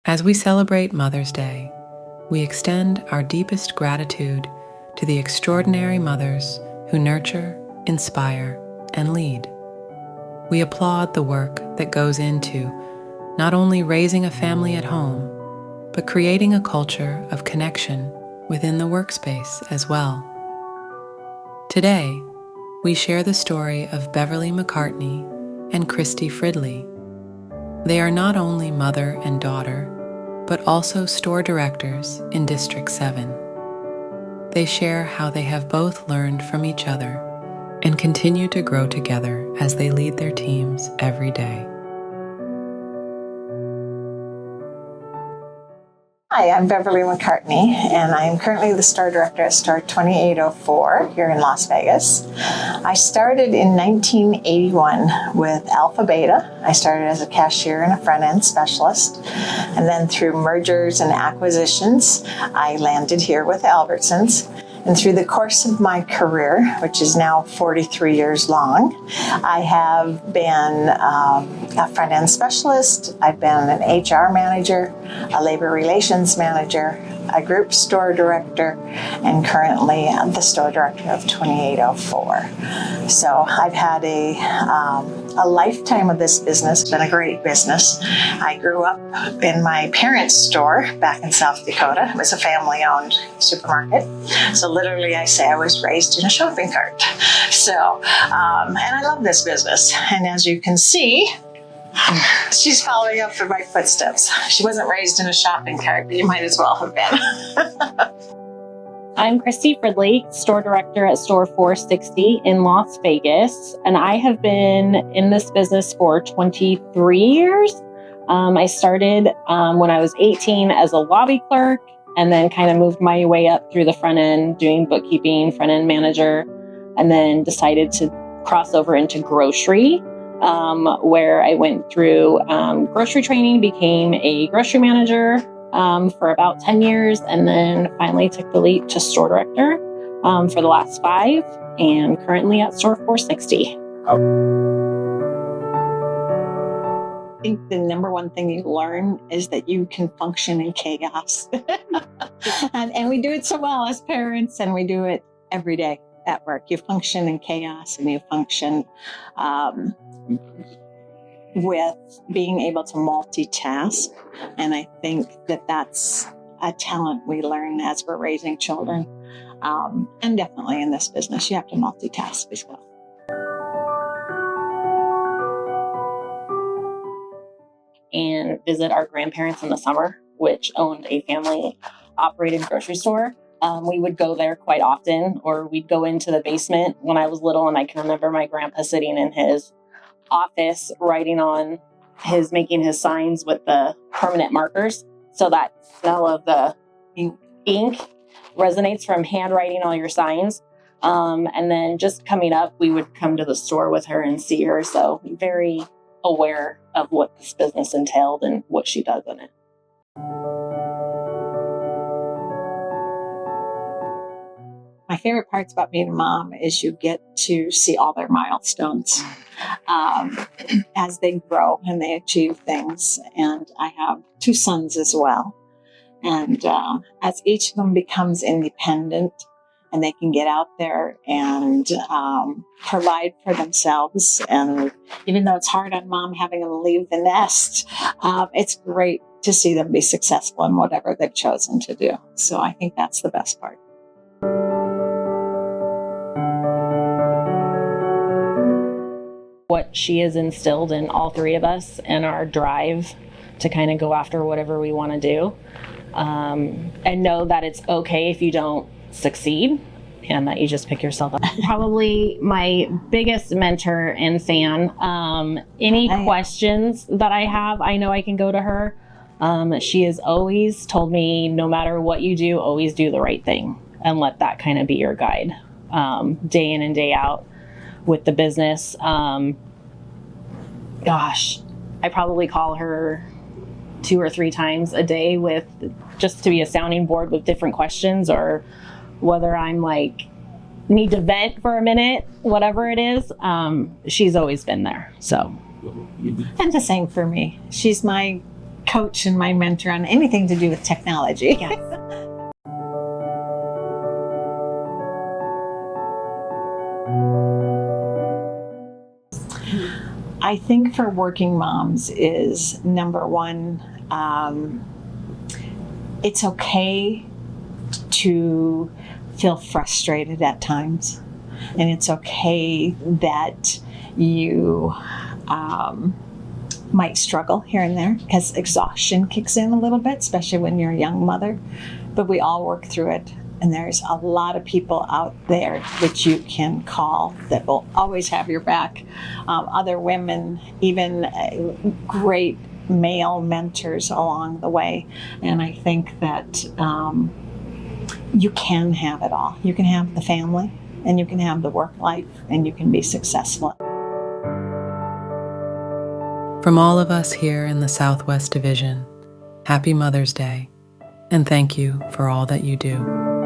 As we celebrate Mother's Day, we extend our deepest gratitude to the extraordinary mothers who nurture, inspire, and lead. We applaud the work that goes into not only raising a family at home, but creating a culture of connection within the workspace as well. Today, we share the story of Beverly McCartney and Kristi Fridley. They are not only mother and daughter, but also store directors in District 7. They share how they have both learned from each other and continue to grow together as they lead their teams every day. Hi, I'm Beverly McCartney, and I'm currently the store director at store 2804 here in Las Vegas. I started in 1981 with Alpha Beta. I started as a cashier and a front-end specialist, and then through mergers and acquisitions, I landed here with Albertsons. And through the course of my career, which is now 43 years long, I have been a front-end specialist, I've been an HR manager, a labor relations manager, a group store director, and currently I'm the store director of 2804. So I've had a lifetime of this business, been a great business. I grew up in my parents' store back in South Dakota. It was a family-owned supermarket. So literally I say I was raised in a shopping cart. So, and I love this business. And as you can see, she's following up in my footsteps. She wasn't raised in a shopping cart, but you might as well have been. I'm Kristi Fridley, store director at store 460 in Las Vegas, and I have been in this business for 23 years. I started when I was 18 as a lobby clerk, and then kind of moved my way up through the front end, doing bookkeeping, front end manager, and then decided to cross over into grocery, where I went through grocery training, became a grocery manager for about 10 years, and then finally took the leap to store director for the last 5, and currently at store 460. I think the number one thing you learn is that you can function in chaos. and we do it so well as parents, and we do it every day at work. You function in chaos, and you function with being able to multitask. And I think that that's a talent we learn as we're raising children. And definitely in this business, you have to multitask as well. And visit our grandparents in the summer, which owned a family-operated grocery store. We would go there quite often, or we'd go into the basement when I was little, and I can remember my grandpa sitting in his office making his signs with the permanent markers. So that smell of the ink resonates from handwriting all your signs. And then just coming up, we would come to the store with her and see her. So very aware of what this business entailed and what she does in it. My favorite parts about being a mom is you get to see all their milestones as they grow and they achieve things. And I have 2 sons as well. And as each of them becomes independent and they can get out there and provide for themselves, and even though it's hard on mom having them leave the nest, it's great to see them be successful in whatever they've chosen to do. So I think that's the best part. What she has instilled in all 3 of us, and our drive to kind of go after whatever we want to do, and know that it's okay if you don't succeed and that you just pick yourself up. Probably my biggest mentor and fan. Any questions that I have, I know I can go to her. She has always told me, no matter what you do, always do the right thing, and let that kind of be your guide, day in and day out with the business. I probably call her 2 or 3 times a day with just to be a sounding board with different questions, or whether I'm need to vent for a minute, whatever it is. She's always been there. So, and the same for me. She's my coach and my mentor on anything to do with technology. Yes. I think for working moms is number one, it's okay to feel frustrated at times. And it's okay that you might struggle here and there because exhaustion kicks in a little bit, especially when you're a young mother. But we all work through it. And there's a lot of people out there that you can call that will always have your back. Other women, even great male mentors along the way. And I think that you can have it all. You can have the family, and you can have the work life, and you can be successful. From all of us here in the Southwest Division, happy Mother's Day, and thank you for all that you do.